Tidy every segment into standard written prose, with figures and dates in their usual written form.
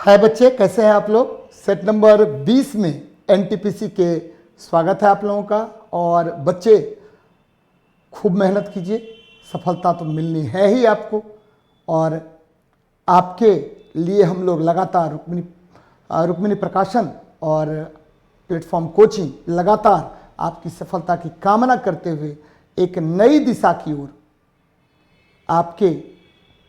हाय बच्चे, कैसे हैं आप लोग। सेट नंबर 20 में एनटीपीसी के स्वागत है आप लोगों का। और बच्चे खूब मेहनत कीजिए, सफलता तो मिलनी है ही आपको। और आपके लिए हम लोग लगातार रुक्मिणी प्रकाशन और प्लेटफॉर्म कोचिंग लगातार आपकी सफलता की कामना करते हुए एक नई दिशा की ओर आपके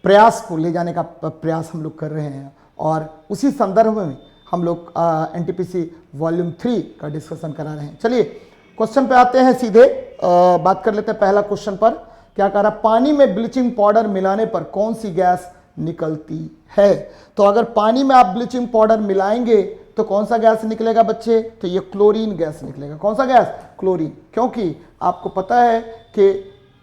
प्रयास को ले जाने का प्रयास हम लोग कर रहे हैं। और उसी संदर्भ में हम लोग एनटीपीसी वॉल्यूम 3 का डिस्कशन करा रहे हैं। चलिए क्वेश्चन पे आते हैं, सीधे बात कर लेते हैं। पहला क्वेश्चन पर क्या कह रहा है, पानी में ब्लीचिंग पाउडर मिलाने पर कौन सी गैस निकलती है। तो अगर पानी में आप ब्लीचिंग पाउडर मिलाएंगे तो कौन सा गैस निकलेगा बच्चे, तो ये क्लोरीन गैस निकलेगा। कौन सा गैस, क्लोरीन। क्योंकि आपको पता है कि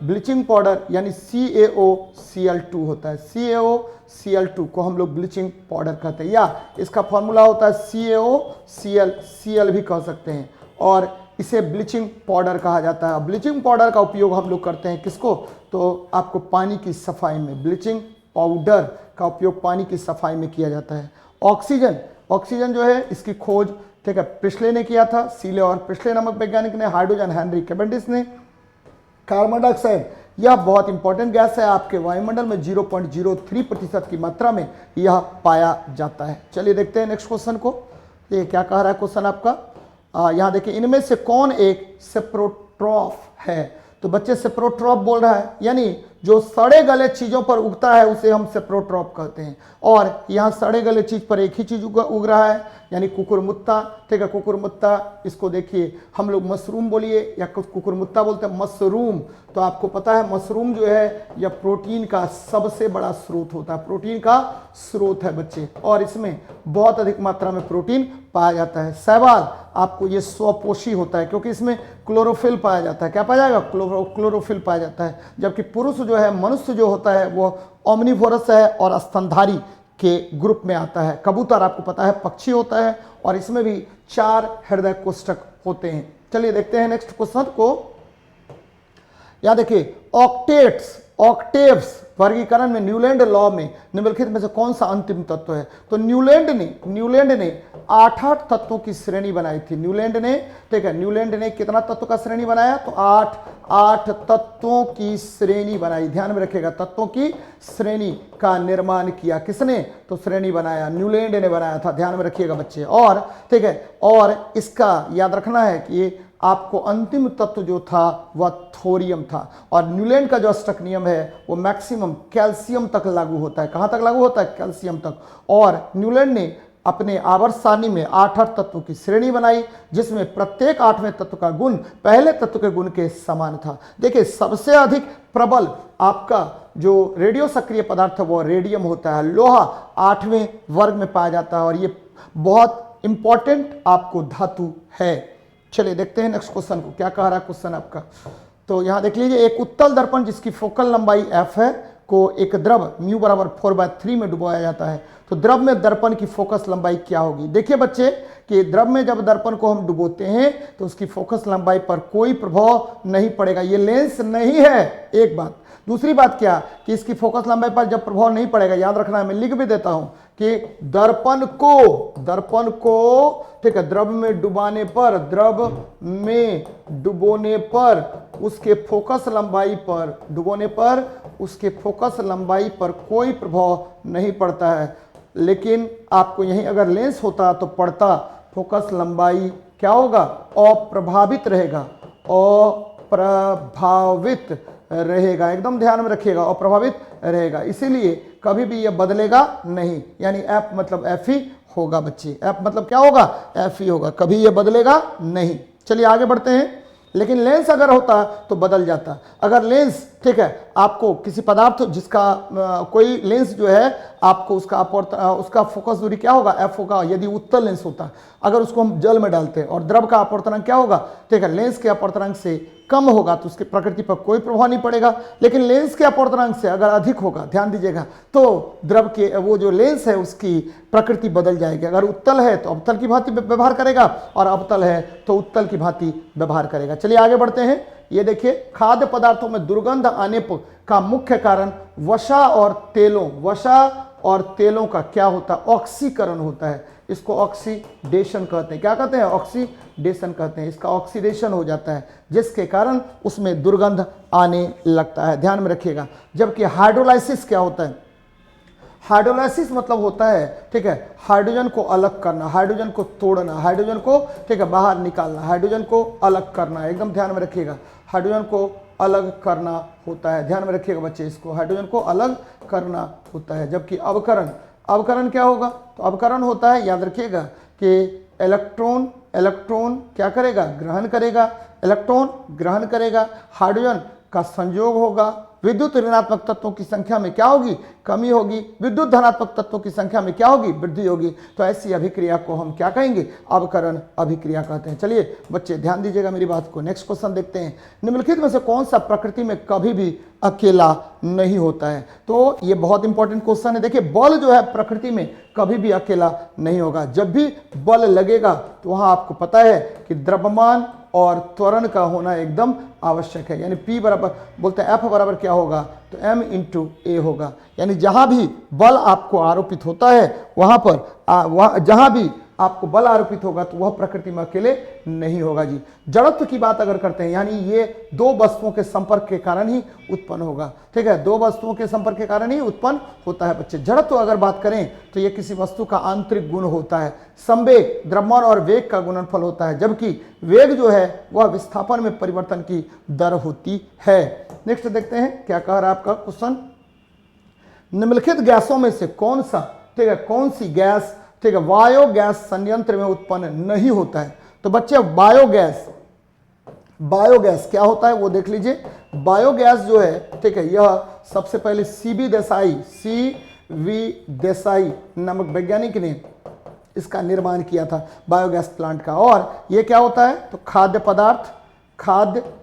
ब्लीचिंग पाउडर यानी CaOCl2 होता है। CaOCl2 को हम लोग ब्लीचिंग पाउडर कहते हैं, या इसका फॉर्मूला होता है CaOCl, Cl भी कह सकते हैं। और इसे ब्लीचिंग पाउडर कहा जाता है। ब्लीचिंग पाउडर का उपयोग हम लोग करते हैं किसको, तो आपको पानी की सफाई में ब्लीचिंग पाउडर का उपयोग पानी की सफाई में किया जाता है। ऑक्सीजन जो है इसकी खोज, ठीक है, प्रिस्ले ने किया था। सीले और प्रिस्ले नामक वैज्ञानिक ने, हाइड्रोजन हेनरी कैवेंडिश ने। कार्बन डाइऑक्साइड यह बहुत इंपॉर्टेंट गैस है, आपके वायुमंडल में 0.03% की मात्रा में यह पाया जाता है। चलिए देखते हैं नेक्स्ट क्वेश्चन को। ये क्या कह रहा है क्वेश्चन आपका, यहाँ देखिए, इनमें से कौन एक सेप्रोट्रॉफ है। तो बच्चे सेप्रोट्रॉफ बोल रहा है, यानी जो सड़े गले चीजों पर उगता है उसे हम सेप्रोट्रॉफ कहते हैं। और यहाँ सड़े गले चीज पर एक ही चीज उग रहा है, यानी कुकुरमुत्ता, ठीक है, कुकुरमुत्ता। इसको देखिए, हम लोग मशरूम बोलिए या कुकुरमुत्ता बोलते हैं, मशरूम। तो आपको पता है मशरूम जो है यह प्रोटीन का सबसे बड़ा स्रोत होता है, प्रोटीन का स्रोत है बच्चे। और इसमें बहुत अधिक मात्रा में प्रोटीन पाया जाता है। शैवाल आपको ये स्वपोषी होता है क्योंकि इसमें क्लोरोफिल पाया जाता है। क्या पाया जाएगा, क्लोरोफिल पाया जाता है। जबकि पुरुष जो है, मनुष्य जो होता है वो ओमनिवोरस है और स्तनधारी के ग्रुप में आता है। कबूतर आपको पता है पक्षी होता है और इसमें भी 4 हृदय कोष्ठक होते हैं। चलिए देखते हैं नेक्स्ट क्वेश्चन को। यहां देखिए, ऑक्टेव्स वर्गीकरण में न्यूलैंड लॉ में निम्नलिखित में से कौन सा अंतिम तत्व है। तो न्यूलैंड ने 8 तत्वों की श्रेणी बनाई थी। न्यूलैंड ने, ठीक है, न्यूलैंड ने कितना तत्व का श्रेणी बनाया, तो 8 तत्वों की श्रेणी बनाई। ध्यान में रखिएगा, तत्वों की श्रेणी का निर्माण किया किसने, तो श्रेणी बनाया न्यूलैंड ने बनाया था। ध्यान में रखिएगा बच्चे। और ठीक है, और इसका याद रखना है कि आपको अंतिम तत्व जो था वह थोरियम था। और न्यूलैंड का जो अष्टक नियम है वो मैक्सिमम कैल्शियम तक लागू होता है। कहां तक लागू होता है, कैल्शियम तक। और न्यूलैंड ने अपने आवर्त सारणी में 8 तत्वों की श्रेणी बनाई, जिसमें प्रत्येक 8वें तत्व का गुण पहले तत्व के गुण के समान था। देखिए, सबसे अधिक प्रबल आपका जो रेडियो सक्रिय पदार्थ है वो रेडियम होता है। लोहा 8वें वर्ग में पाया जाता है और ये बहुत इंपॉर्टेंट आपको धातु है। चलिए देखते हैं नेक्स्ट क्वेश्चन को, क्या कह रहा है क्वेश्चन आपका। तो यहां देख लीजिए, एक उत्तल दर्पण जिसकी फोकल लंबाई f है को एक द्रव μ = 4/3 में डुबाया जाता है। तो द्रव में दर्पण की फोकस लंबाई क्या होगी। देखिए बच्चे कि द्रव में जब दर्पण को हम डुबोते हैं तो उसकी फोकस लंबाई पर कोई प्रभाव नहीं पड़ेगा, ये लेंस नहीं है, एक बात। दूसरी बात क्या कि इसकी फोकस लंबाई पर जब प्रभाव नहीं पड़ेगा, याद रखना है, मैं लिख भी देता हूं कि दर्पण को ठीक है, द्रव में डुबाने पर, द्रव में डुबोने पर उसके फोकस लंबाई पर, डुबोने पर उसके फोकस लंबाई पर कोई प्रभाव नहीं पड़ता है। लेकिन आपको यहीं अगर लेंस होता तो पड़ता, फोकस लंबाई क्या होगा, अप्रभावित रहेगा, अप्रभावित रहेगा। एकदम ध्यान में रखिएगा, अप्रभावित रहेगा। इसीलिए कभी भी यह बदलेगा नहीं, यानी f मतलब f ही होगा बच्चे। f मतलब क्या होगा, f ही होगा, कभी यह बदलेगा नहीं। चलिए आगे बढ़ते हैं। लेकिन लेंस अगर होता तो बदल जाता। अगर लेंस, ठीक है, आपको किसी पदार्थ जिसका कोई लेंस जो है आपको उसका फोकस दूरी क्या होगा, f होगा, यदि उत्तल लेंस होता। अगर उसको हम जल में डालते हैं और द्रव का अपवर्तनांक क्या होगा, ठीक है, लेंस के अपवर्तनांक से कम होगा तो उसकी प्रकृति पर कोई प्रभाव नहीं पड़ेगा। लेकिन लेंस के अपवर्तनांक से अगर अधिक होगा, ध्यान दीजिएगा, तो द्रव के वो जो लेंस है उसकी प्रकृति बदल जाएगी। अगर उत्तल है तो अवतल की भांति व्यवहार करेगा और अवतल है तो उत्तल की भांति व्यवहार करेगा। चलिए आगे बढ़ते हैं। ये देखिए, खाद्य पदार्थों में दुर्गंध आने का मुख्य कारण वसा और तेलों का क्या होता है, ऑक्सीकरण होता है। इसको ऑक्सीडेशन कहते हैं। क्या कहते हैं, ऑक्सीडेशन कहते हैं। इसका ऑक्सीडेशन हो जाता है जिसके कारण उसमें दुर्गंध आने लगता है, ध्यान में रखिएगा। जबकि हाइड्रोलाइसिस क्या होता है, हाइड्रोलाइसिस मतलब होता है, ठीक है, हाइड्रोजन को अलग करना, हाइड्रोजन को तोड़ना, हाइड्रोजन को, ठीक है, बाहर निकालना, हाइड्रोजन को अलग करना, एकदम ध्यान में रखिएगा, हाइड्रोजन को अलग करना होता है। ध्यान में रखिएगा बच्चे, इसको हाइड्रोजन को अलग करना होता है। जबकि अवकरण, अवकरण क्या होगा, तो अवकरण होता है, याद रखिएगा कि इलेक्ट्रॉन क्या करेगा, ग्रहण करेगा, इलेक्ट्रॉन ग्रहण करेगा, हाइड्रोजन का संयोग होगा, विद्युत ऋणात्मक तत्वों की संख्या में क्या होगी, कमी होगी, विद्युत धनात्मक तत्वों की संख्या में क्या होगी, वृद्धि होगी। तो ऐसी अभिक्रिया को हम क्या कहेंगे, अवकरण अभिक्रिया कहते हैं। चलिए बच्चे ध्यान दीजिएगा मेरी बात को। नेक्स्ट क्वेश्चन देखते हैं, निम्नलिखित में से कौन सा प्रकृति में कभी भी अकेला नहीं होता है। तो ये बहुत इंपॉर्टेंट क्वेश्चन है। देखिए बल जो है प्रकृति में कभी भी अकेला नहीं होगा। जब भी बल लगेगा तो वहां आपको पता है कि द्रव्यमान और त्वरण का होना एकदम आवश्यक है। यानी P बराबर बोलते हैं F बराबर क्या होगा, तो M इंटू ए होगा। यानी जहां भी बल आपको आरोपित होता है वहां पर जहां भी आपको बल आरोपित होगा तो वह प्रकृति में अकेले नहीं होगा जी। जड़त्व की बात अगर करते हैं, यानी ये दो वस्तुओं के संपर्क के कारण ही उत्पन्न होगा, ठीक है, दो वस्तुओं के संपर्क के कारण ही उत्पन्न होता है बच्चे। जड़त्व अगर बात करें तो ये किसी वस्तु का आंतरिक गुण होता है। संवेग द्रव्यमान और वेग का गुणनफल होता है, जबकि वेग जो है वह विस्थापन में परिवर्तन की दर होती है। नेक्स्ट देखते हैं क्या कह रहा है आपका क्वेश्चन, निम्नलिखित गैसों में से कौन सा, ठीक है, कौन सी गैस, ठीक है, बायोगैस संयंत्र में उत्पन्न नहीं होता है। तो बच्चे बायोगैस, बायोगैस क्या होता है वो देख लीजिए। बायोगैस जो है, ठीक है, यह सबसे पहले सीवी देसाई नामक वैज्ञानिक ने इसका निर्माण किया था, बायोगैस प्लांट का। और ये क्या होता है, तो खाद्य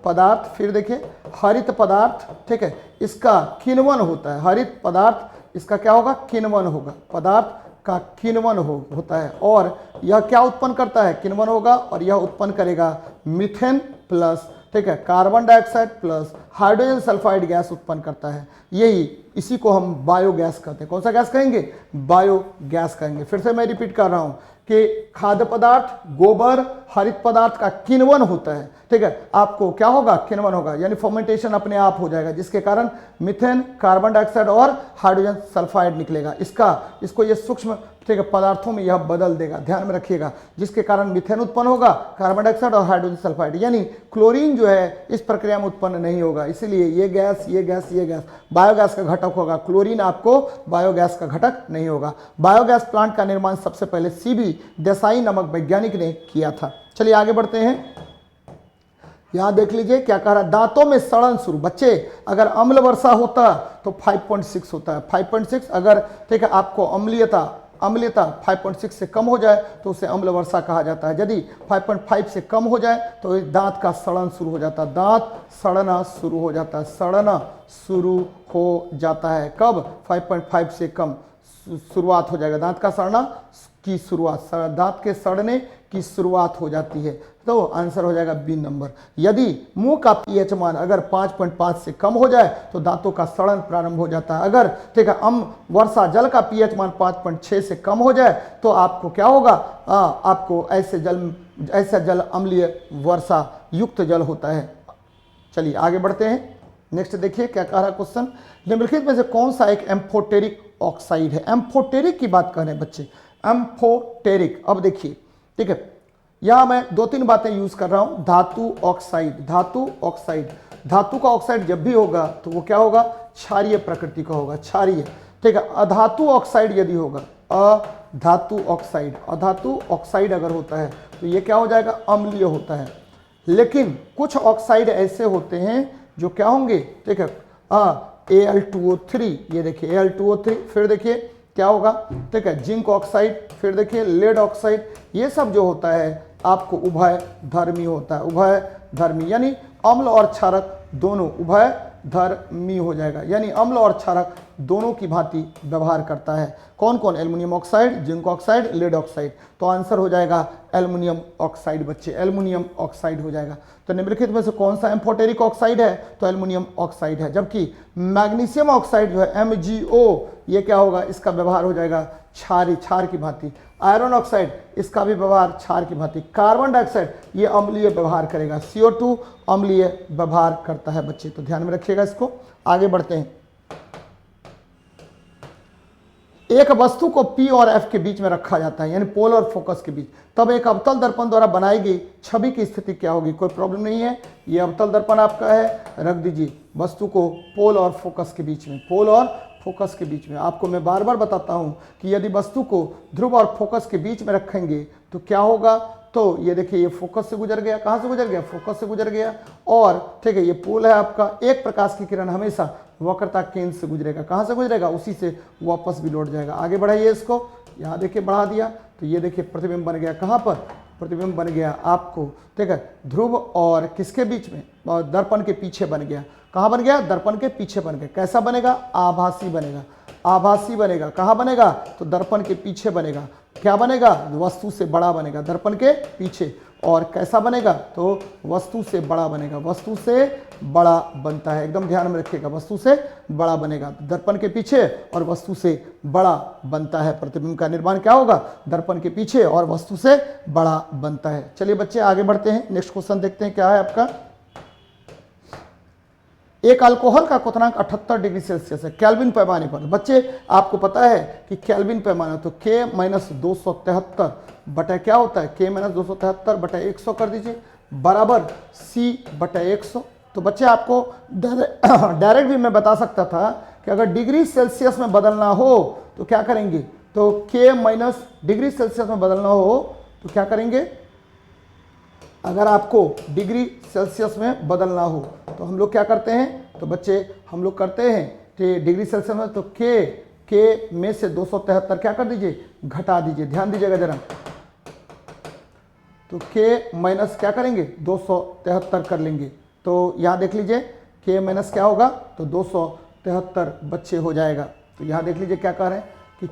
पदार्थ, फिर देखिए हरित पदार्थ, ठीक है, इसका किण्वन होता है। हरित पदार्थ इसका क्या होगा, किण्वन होगा, पदार्थ का किण्वन होता है। और यह क्या उत्पन्न करता है, किण्वन होगा, और यह उत्पन्न करेगा मीथेन प्लस, ठीक है, carbon dioxide plus hydrogen sulphide gas उत्पन्न करता है। यही इसी को हम बायोगैस कहते हैं। कौन सा गैस कहेंगे, बायोगैस कहेंगे। फिर से मैं रिपीट कर रहा हूं कि खाद्य पदार्थ, गोबर, हरित पदार्थ का किण्वन होता है, ठीक है, आपको क्या होगा, किण्वन होगा, यानी फर्मेंटेशन अपने आप हो जाएगा, जिसके कारण मीथेन, कार्बन डाइऑक्साइड और हाइड्रोजन सल्फाइड निकलेगा। इसको ये सूक्ष्म, ठीक है, पदार्थों में यह बदल देगा, ध्यान में रखिएगा, जिसके कारण मीथेन उत्पन्न होगा, कार्बन डाइऑक्साइड और हाइड्रोजन सल्फाइड। यानी क्लोरीन जो है इस प्रक्रिया में उत्पन्न नहीं होगा। इसीलिए ये गैस बायोगैस का घटक होगा, क्लोरीन आपको बायोगैस का घटक नहीं होगा। बायोगैस प्लांट का निर्माण सबसे पहले सीवी देसाई नामक वैज्ञानिक ने किया था। चलिए आगे बढ़ते हैं, यहां देख लीजिए क्या कह रहा है, दांतों में सड़न शुरू। बच्चे अगर अम्ल वर्षा होता तो 5.6 होता है, 5.6। अगर, ठीक है, आपको अम्लीयता 5.6 से कम हो जाए तो उसे अम्ल वर्षा कहा जाता है। यदि 5.5 से कम हो जाए तो दांत का सड़न शुरू हो जाता है, दांत सड़ना शुरू हो जाता है, सड़ना शुरू हो जाता है। कब, 5.5 से कम शुरुआत हो जाएगा, दांत का सड़ना की शुरुआत, दांत के सड़ने की शुरुआत हो जाती है। तो आंसर हो जाएगा बी नंबर। यदि मुंह का पीएच मान अगर 5.5 से कम हो जाए तो दांतों का सड़न प्रारंभ हो जाता है। अगर, ठीक है, वर्षा जल का पीएच मान 5.6 से कम हो जाए तो आपको क्या होगा, आपको ऐसा जल अम्लीय वर्षा युक्त जल होता है। चलिए आगे बढ़ते हैं, नेक्स्ट देखिए क्या कह रहा है क्वेश्चन, निम्नलिखित में से कौन सा एक एम्फोटेरिक ऑक्साइड है। एम्फोटेरिक की बात कर रहे हैं बच्चे, एम्फोटेरिक। अब देखिए, ठीक है, यहां मैं 2-3 बातें यूज कर रहा हूं। धातु ऑक्साइड, धातु का ऑक्साइड जब भी होगा तो वो क्या होगा, क्षारीय प्रकृति का होगा, क्षारीय, ठीक है। अधातु ऑक्साइड यदि होगा, अधातु ऑक्साइड अगर होता है तो ये क्या हो जाएगा, अम्लीय होता है। लेकिन कुछ ऑक्साइड ऐसे होते हैं जो क्या होंगे, ठीक है, Al2O3, ये देखिए Al2O3, फिर देखिए क्या होगा, ठीक है, जिंक ऑक्साइड, फिर देखिए लेड ऑक्साइड। ये सब जो होता है आपको उभय धर्मी होता है, उभय धर्मी, यानी अम्ल और क्षारक दोनों उभय धर्मी हो जाएगा, यानी अम्ल और क्षारक दोनों की भांति व्यवहार करता है। कौन कौन? Aluminium oxide, zinc oxide, lead oxide. तो आंसर हो जाएगा एल्युमिनियम ऑक्साइड बच्चे, एल्युमिनियम ऑक्साइड हो जाएगा। तो निम्नलिखित में से कौन सा एम्फोटेरिक ऑक्साइड है? तो एल्युमिनियम ऑक्साइड है। जबकि मैग्नीशियम ऑक्साइड जो है MgO, ये क्या होगा? इसका व्यवहार हो जाएगा क्षार की भांति। आयरन ऑक्साइड, इसका भी व्यवहार क्षार की भांति। कार्बन डाइऑक्साइड ये अम्लीय व्यवहार करेगा। CO2 अम्लीय व्यवहार करता है बच्चे, तो ध्यान में रखिएगा इसको। आगे बढ़ते हैं। एक वस्तु को P और F के बीच में रखा जाता है, यानी पोल और फोकस के बीच, तब एक अवतल दर्पण द्वारा बनाई गई छवि की स्थिति क्या होगी? कोई प्रॉब्लम नहीं है, ये अवतल दर्पण आपका है, रख दीजिए वस्तु को पोल और फोकस के बीच में, पोल और फोकस के बीच में। आपको मैं बार बार बताता हूं कि यदि वस्तु को ध्रुव और फोकस के बीच में रखेंगे तो क्या होगा? तो ये देखिए, ये फोकस से गुजर गया। कहाँ से गुजर गया? फोकस से गुजर गया। और ठीक है, ये पोल है आपका। एक प्रकाश की किरण हमेशा वक्रता केंद्र से गुजरेगा। कहाँ से गुजरेगा? उसी से वापस भी लौट जाएगा। आगे बढ़ाइए इसको, यहाँ देखिए बढ़ा दिया, तो ये देखिए प्रतिबिंब बन गया। कहाँ पर? प्रतिबिंब बन गया आपको, ठीक है, ध्रुव और किसके बीच में? और दर्पण के पीछे बन गया। कहाँ बन गया? दर्पण के पीछे बन गया। कैसा बनेगा? आभासी बनेगा। आभासी बनेगा। कहाँ बनेगा? तो दर्पण के पीछे बनेगा। क्या बनेगा? वस्तु से बड़ा बनेगा, दर्पण के पीछे। और कैसा बनेगा? तो वस्तु से बड़ा बनेगा। वस्तु से बड़ा बनता है, एकदम ध्यान में रखिएगा, वस्तु से बड़ा बनेगा, दर्पण के पीछे और वस्तु से बड़ा बनता है। प्रतिबिंब का निर्माण क्या होगा? दर्पण के पीछे और वस्तु से बड़ा बनता है। चलिए बच्चे आगे बढ़ते हैं, नेक्स्ट क्वेश्चन देखते हैं क्या है आपका। एक अल्कोहल का क्वथनांक 78 डिग्री सेल्सियस है केल्विन पैमाने पर। बच्चे आपको पता है कि केल्विन पैमाना, तो K-273 बटा क्या होता है? K-273 बटा 100 कर दीजिए, बराबर C बटा 100। तो बच्चे आपको डायरेक्ट भी मैं बता सकता था कि अगर डिग्री सेल्सियस में बदलना हो तो क्या करेंगे? तो K- डिग्री सेल्सियस में बदलना हो तो क्या करेंगे? अगर आपको डिग्री सेल्सियस में बदलना हो तो हम लोग क्या करते हैं? तो बच्चे हम लोग करते हैं कि डिग्री सेल्सियस में तो K में से 273 क्या कर दीजिए? घटा दीजिए। ध्यान दीजिएगा जरा, तो K माइनस क्या करेंगे? 273 कर लेंगे। तो यहाँ देख लीजिए K माइनस क्या होगा? तो 273 बच्चे हो जाएगा। तो यहाँ देख लीजिए क्या कह रहे हैं कि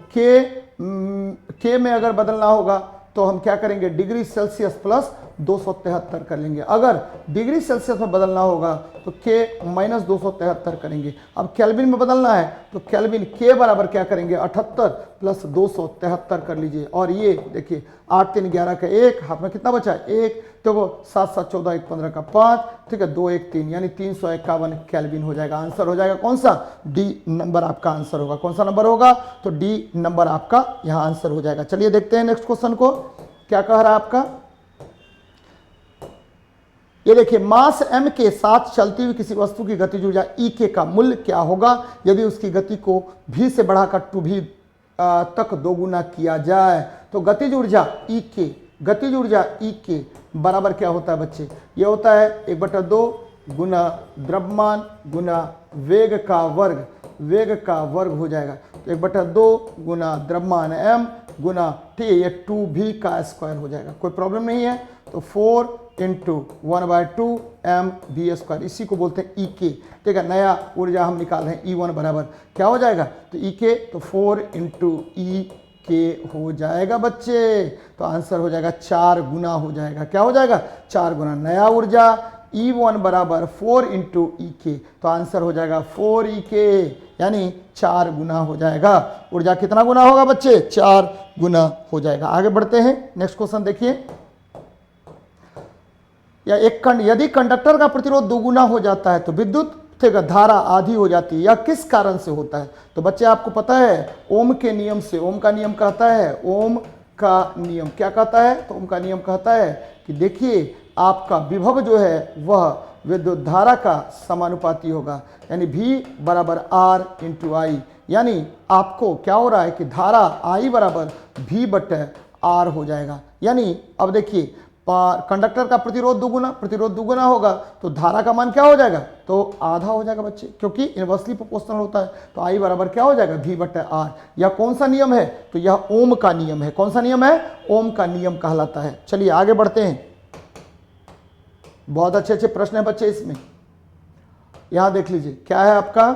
K में अगर बदलना होगा तो हम क्या करेंगे? डिग्री सेल्सियस प्लस 273 कर लेंगे। अगर डिग्री सेल्सियस में बदलना होगा तो K-273 करेंगे। अब केल्विन में बदलना है तो केल्विन K बराबर क्या करेंगे? 78 प्लस 273 कर लीजिए। और ये देखिए 8 3 11 का 1, हाथ में कितना बचा? 1, तो वो 7 7 14 1 15 का 5, ठीक है, 2 1 3, यानी 351 केल्विन हो जाएगा। आंसर हो जाएगा कौन सा? डी नंबर आपका आंसर होगा। कौन सा नंबर होगा? तो डी नंबर आपका यहाँ आंसर हो जाएगा। चलिए देखते हैं नेक्स्ट क्वेश्चन को, क्या कह रहा है आपका। ये देखिए, मास m के साथ चलती हुई किसी वस्तु की गतिज ऊर्जा E का मूल्य क्या होगा यदि उसकी गति को v से बढ़ाकर 2v तक दोगुना किया जाए? तो गतिज ऊर्जा E बराबर क्या होता है बच्चे? ये होता है 1/2 गुना द्रव्यमान गुना वेग का वर्ग हो जाएगा। तो 1/2 गुना द्रव्यमान m गुना, ठीक है, ये 2v का स्क्वायर हो जाएगा। कोई प्रॉब्लम नहीं है। तो 4 इंटू 1/2 mv², इसी को बोलते हैं E, ठीक है। नया ऊर्जा हम निकाल रहे हैं E1 बराबर क्या हो जाएगा? तो E, तो 4 इंटू E हो जाएगा बच्चे। तो आंसर हो जाएगा 4 गुना हो जाएगा। क्या हो जाएगा? 4 गुना। नया ऊर्जा E1 बराबर 4 इंटू E, तो आंसर हो जाएगा 4E, यानी 4 गुना हो जाएगा। ऊर्जा कितना गुना होगा बच्चे? 4 गुना हो जाएगा। आगे बढ़ते हैं, नेक्स्ट क्वेश्चन देखिए। या यदि कंडक्टर का प्रतिरोध दोगुना हो जाता है तो विद्युत धारा आधी हो जाती है, या किस कारण से होता है? तो बच्चे आपको पता है ओम के नियम से। ओम का नियम कहता है, ओम का नियम क्या कहता है? तो ओम का नियम कहता है कि देखिए आपका विभव जो है वह विद्युत धारा का समानुपाती होगा, यानी V बराबर R इंटू आई, यानी आपको क्या हो रहा है कि धारा I बराबर V बटे R हो जाएगा। यानी अब देखिए कंडक्टर का प्रतिरोध दुगुना होगा तो धारा का मान क्या हो जाएगा? तो आधा हो जाएगा बच्चे, क्योंकि इनवर्सली प्रोपोर्शनल होता है। तो आई बराबर क्या हो जाएगा? V बटे R। यह कौन सा नियम है? तो यह ओम का नियम है। कौन सा नियम है? ओम का नियम कहलाता है। चलिए आगे बढ़ते हैं। बहुत अच्छे प्रश्न है बच्चे इसमें। यहां देख लीजिए क्या है आपका।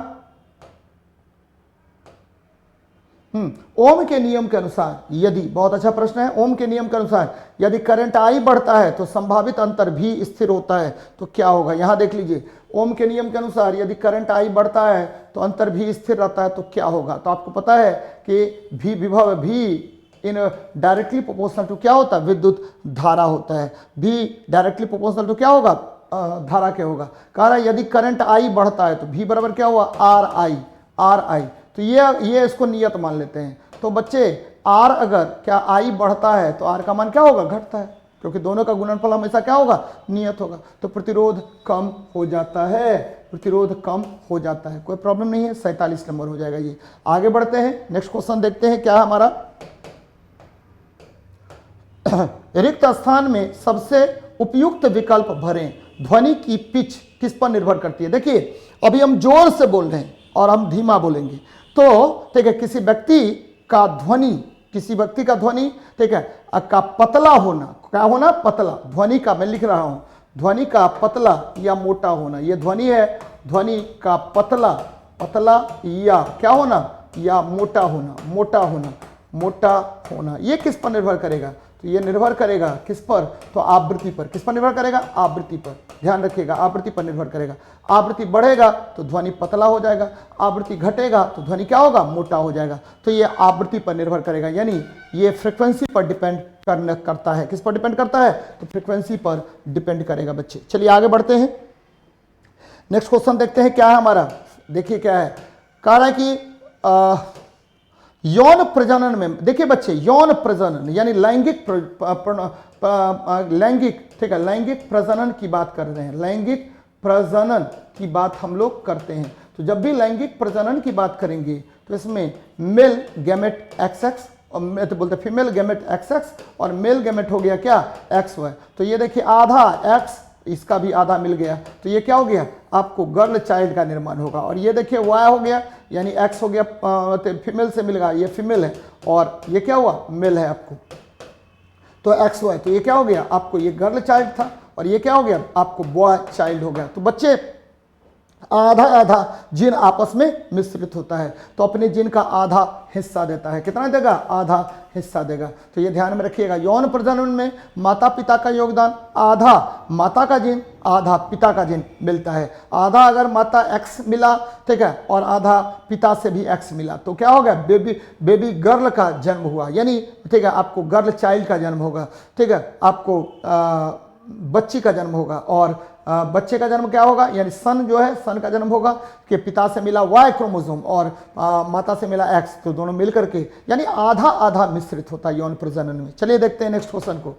ओम के नियम के अनुसार यदि, बहुत अच्छा प्रश्न है, ओम के नियम के अनुसार यदि करंट आई बढ़ता है तो संभावित अंतर भी स्थिर होता है, तो क्या होगा? यहां देख लीजिए, ओम के नियम के अनुसार यदि करंट आई बढ़ता है तो अंतर भी स्थिर रहता है, तो क्या होगा? तो आपको पता है कि भी विभव भी इन डायरेक्टली प्रोपोर्शनल टू क्या होता है? विद्युत धारा होता है। भी डायरेक्टली प्रोपोर्शनल टू क्या होगा? धारा क्या होगा? कह रहा है यदि करंट आई बढ़ता है तो भी बराबर क्या हुआ? आर आई। तो ये इसको नियत मान लेते हैं। तो बच्चे आर अगर क्या आई बढ़ता है तो आर का मान क्या होगा? घटता है, क्योंकि दोनों का गुणनफल हमेशा क्या होगा? नियत होगा। तो प्रतिरोध कम हो जाता है, प्रतिरोध कम हो जाता है। कोई प्रॉब्लम नहीं है, 47 नंबर हो जाएगा ये। आगे बढ़ते हैं, नेक्स्ट क्वेश्चन देखते हैं क्या है हमारा। रिक्त स्थान में सबसे उपयुक्त विकल्प भरें। ध्वनि की पिच किस पर निर्भर करती है? देखिए अभी हम जोर से बोल रहे हैं और हम धीमा बोलेंगे, तो ठीक है, किसी व्यक्ति का ध्वनि ठीक है का पतला होना, क्या होना? पतला। ध्वनि का, मैं लिख रहा हूं, ध्वनि का पतला या मोटा होना, ये ध्वनि है, ध्वनि का पतला या क्या होना? या मोटा होना, ये किस पर निर्भर करेगा? तो ये निर्भर करेगा किस पर? तो आवृत्ति पर। किस पर निर्भर करेगा? आवृत्ति पर। ध्यान रखिएगा, आवृत्ति पर निर्भर करेगा। आवृत्ति बढ़ेगा तो ध्वनि पतला हो जाएगा, आवृत्ति घटेगा तो ध्वनि क्या होगा? मोटा हो जाएगा। तो ये आवृत्ति पर निर्भर करेगा, यानी ये फ्रीक्वेंसी पर डिपेंड करता है। किस पर डिपेंड करता है? तो फ्रीक्वेंसी पर डिपेंड करेगा बच्चे। चलिए आगे बढ़ते हैं, नेक्स्ट क्वेश्चन देखते हैं क्या है हमारा। देखिए क्या है, कह रहा है कि यौन प्रजनन में, देखिए बच्चे, यौन प्रजनन यानी लैंगिक ठीक है, लैंगिक प्रजनन की बात कर रहे हैं। लैंगिक प्रजनन की बात हम लोग करते हैं। तो जब भी लैंगिक प्रजनन की बात करेंगे तो इसमें मेल गैमेट XX और तो बोलते फीमेल गैमेट XX और मेल गैमेट हो गया क्या? XY। तो ये देखिए आधा X, इसका भी आधा मिल गया, तो ये क्या हो गया? आपको गर्ल चाइल्ड का निर्माण होगा। और ये देखिए Y हो गया, यानी X हो गया, फीमेल से मिल गया, ये फीमेल है और ये क्या हुआ? मेल है आपको, तो XY। तो ये क्या हो गया? आपको ये गर्ल चाइल्ड था और ये क्या हो गया? आपको बॉय चाइल्ड हो गया। तो बच्चे आधा आधा जीन आपस में मिश्रित होता है, तो अपने जीन का आधा हिस्सा देता है। कितना देगा? आधा हिस्सा देगा। तो ये ध्यान में रखिएगा, यौन प्रजनन में माता पिता का योगदान, आधा माता का जीन आधा पिता का जीन मिलता है। आधा अगर माता X मिला, ठीक है, और आधा पिता से भी X मिला, तो क्या हो गया? बेबी गर्ल का जन्म हुआ, यानी ठीक है, आपको गर्ल चाइल्ड का जन्म होगा, ठीक है, आपको बच्ची का जन्म होगा। और बच्चे का जन्म क्या होगा? यानी सन जो है, सन का जन्म होगा कि पिता से मिला Y क्रोमोसोम और माता से मिला X, तो दोनों मिलकर के यानी आधा आधा मिश्रित होता है यौन प्रजनन में। चलिए देखते हैं नेक्स्ट क्वेश्चन को,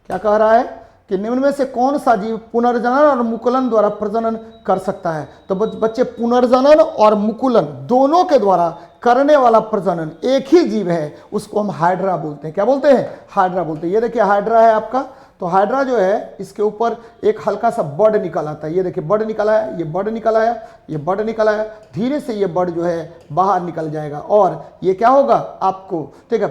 क्या कह रहा है कि निम्न में से कौन सा जीव पुनर्जनन और मुकुलन द्वारा प्रजनन कर सकता है? तो बच्चे पुनर्जनन और मुकुलन दोनों के द्वारा करने वाला प्रजनन एक ही जीव है, उसको हम हाइड्रा बोलते हैं। क्या बोलते हैं? हाइड्रा बोलते हैं। ये देखिए हाइड्रा है आपका, तो हाइड्रा जो है इसके ऊपर एक हल्का सा बर्ड निकल आता है। ये देखिए बर्ड निकला है, ये बर्ड निकला है, ये बर्ड निकला है। धीरे से ये बर्ड जो है बाहर निकल जाएगा और ये क्या होगा? आपको ठीक है,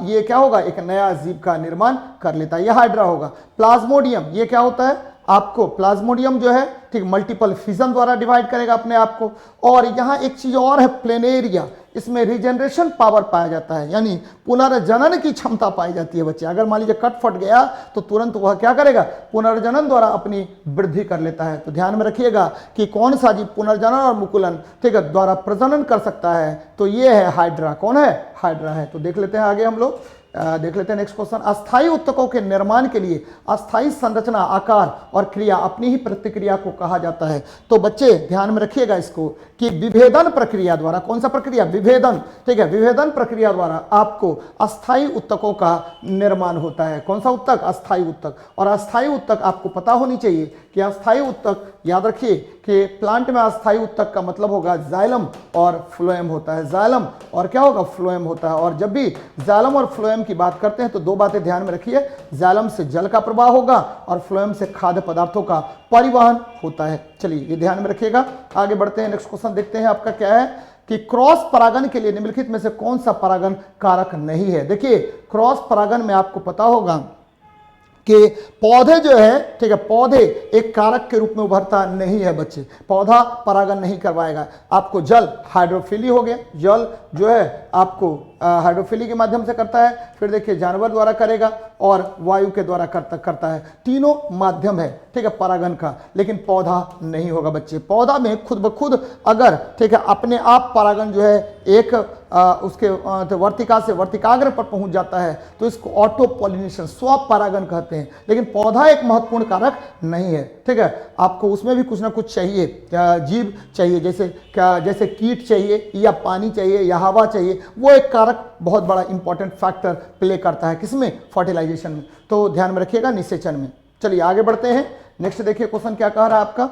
ये क्या होगा? एक नया जीव का निर्माण कर लेता है, ये हाइड्रा होगा। प्लाज्मोडियम, ये क्या होता है? आपको प्लाज्मोडियम जो है ठीक मल्टीपल फिजन द्वारा डिवाइड करेगा अपने आप को। और यहाँ एक चीज और है, प्लेनेरिया, इसमें रिजेनरेशन पावर पाया जाता है, यानी पुनर्जनन की क्षमता पाई जाती है बच्चे। अगर मान लीजिए कट फट गया तो तुरंत वह क्या करेगा? पुनर्जनन द्वारा अपनी वृद्धि कर लेता है। तो ध्यान में रखिएगा कि कौन सा जीव पुनर्जनन और मुकुलन ठीक है द्वारा प्रजनन कर सकता है, तो ये है हाइड्रा। कौन है? हाइड्रा है। तो देख लेते हैं आगे हम लोग, देख लेते हैं नेक्स्ट क्वेश्चन। अस्थायी उत्तकों के निर्माण के लिए अस्थायी संरचना, आकार और क्रिया अपनी ही प्रतिक्रिया को कहा जाता है। तो बच्चे ध्यान में रखिएगा इसको कि विभेदन प्रक्रिया द्वारा, कौन सा प्रक्रिया? विभेदन, ठीक है, विभेदन प्रक्रिया द्वारा आपको अस्थायी उत्तकों का निर्माण होता है। कौन सा उत्तक? अस्थायी उत्तक। और अस्थायी उत्तक आपको पता होनी चाहिए कि अस्थायी उत्तक, याद रखिए कि प्लांट में अस्थायी उत्तक का मतलब होगा जाइलम और फ्लोएम होता है। जाइलम और क्या होगा? फ्लोएम होता है। और जब भी जाइलम और फ्लोएम की बात करते हैं तो दो बातें ध्यान में रखिए, जाइलम से जल का प्रवाह होगा और फ्लोएम से खाद्य पदार्थों का परिवहन होता है। चलिए ये ध्यान में रखिएगा। आगे बढ़ते हैं, नेक्स्ट क्वेश्चन देखते हैं आपका क्या है कि क्रॉस परागन के लिए निम्नलिखित में से कौन सा परागन कारक नहीं है? देखिए क्रॉस परागन में आपको पता होगा कि पौधे जो है, ठीक है, पौधे एक कारक के रूप में उभरता नहीं है बच्चे। पौधा परागण नहीं करवाएगा। आपको जल हाइड्रोफिली हो गया, जल जो है आपको हाइड्रोफिली के माध्यम से करता है, फिर देखिए जानवर द्वारा करेगा और वायु के द्वारा करता है। तीनों माध्यम है, ठीक है, परागण का, लेकिन पौधा नहीं होगा बच्चे। पौधा में खुद ब खुद अगर, ठीक है, अपने आप परागण जो है एक उसके वर्तिका से वर्तिकाग्र पर पहुंच जाता है तो इसको ऑटो पॉलिनेशन, स्व परागण कहते हैं। लेकिन पौधा एक महत्वपूर्ण कारक नहीं है, ठीक है, आपको उसमें भी कुछ ना कुछ चाहिए, जीव चाहिए, जैसे कीट चाहिए या पानी चाहिए या हवा चाहिए। वो एक कारक बहुत बड़ा इंपॉर्टेंट फैक्टर प्ले करता है, किसमें, फर्टिलाइजेशन में। तो ध्यान में रखिएगा, निषेचन में। चलिए आगे बढ़ते हैं। नेक्स्ट देखिए क्वेश्चन क्या कह रहा है आपका,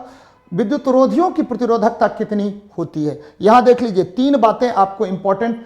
विद्युत रोधियों की प्रतिरोधकता कितनी होती है। यहां देख लीजिए, 3 बातें आपको इंपॉर्टेंट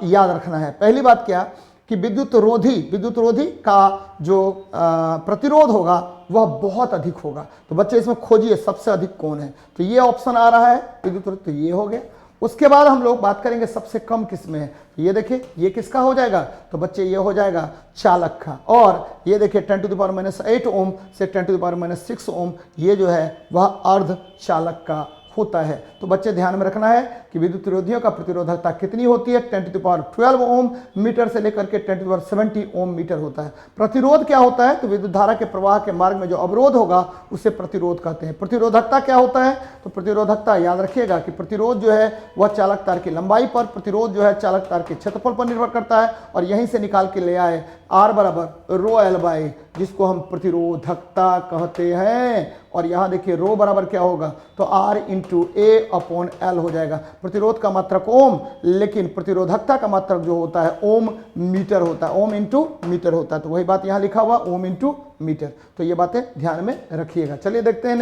याद रखना है। पहली बात क्या कि विद्युत रोधी का जो प्रतिरोध होगा वह बहुत अधिक होगा। तो बच्चे इसमें खोजिए सबसे अधिक कौन है। तो ये ऑप्शन आ रहा है विद्युत रोधी, तो ये हो गया। उसके बाद हम लोग बात करेंगे सबसे कम किस में है। तो ये देखिए, ये किसका हो जाएगा, तो बच्चे ये हो जाएगा चालक का। और ये देखिए 10⁻⁸ ओम से 10⁻⁶ ओम, ये जो है वह अर्ध चालक का होता है। तो बच्चे ध्यान में रखना है कि विद्युत रोधियों का प्रतिरोधकता कितनी होती है, 10⁻12 ओम मीटर से लेकर के 10⁻70 ओम मीटर होता है। प्रतिरोध क्या होता है, तो विद्युत धारा के प्रवाह के मार्ग में जो अवरोध होगा उसे प्रतिरोध कहते हैं। प्रतिरोधकता क्या होता है, तो प्रतिरोधकता याद रखिएगा कि प्रतिरोध जो है वह चालक तार की लंबाई पर, प्रतिरोध जो है चालक तार के क्षेत्रफल पर निर्भर करता है। और यहीं से निकाल के ले आए R बराबर ρL/, जिसको हम प्रतिरोधकता कहते हैं। और यहां देखिए रो बराबर क्या होगा, तो R × A/L हो जाएगा। प्रतिरोध का मात्रक ओम, लेकिन प्रतिरोधकता का मात्रक जो होता है ओम मीटर होता है, ओम इंटू मीटर होता है। तो वही बात यहां लिखा हुआ, ओम इंटू मीटर। तो ये बातें ध्यान में रखिएगा। चलिए देखते हैं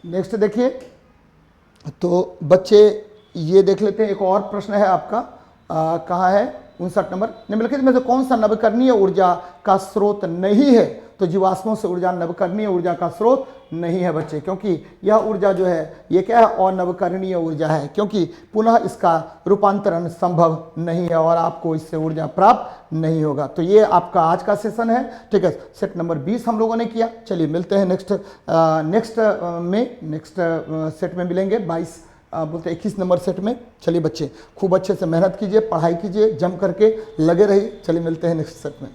नेक्स्ट देखिए। तो बच्चे ये देख लेते हैं, एक और प्रश्न है आपका, कहाँ है, 59 नंबर। निम्नलिखित में से कौन सा नवीकरणीय ऊर्जा का स्रोत नहीं है। तो जीवाश्मों से ऊर्जा नवीकरणीय ऊर्जा का स्रोत नहीं है बच्चे, क्योंकि यह ऊर्जा जो है ये क्या है, अनवीकरणीय ऊर्जा है, क्योंकि पुनः इसका रूपांतरण संभव नहीं है और आपको इससे ऊर्जा प्राप्त नहीं होगा। तो ये आपका आज का सेशन है, ठीक है। सेट नंबर 20 हम लोगों ने किया। चलिए मिलते हैं नेक्स्ट सेट में मिलेंगे, 21 नंबर सेट में। चलिए बच्चे खूब अच्छे से मेहनत कीजिए, पढ़ाई कीजिए, जम करके लगे रहिए। चलिए मिलते हैं नेक्स्ट सेट में।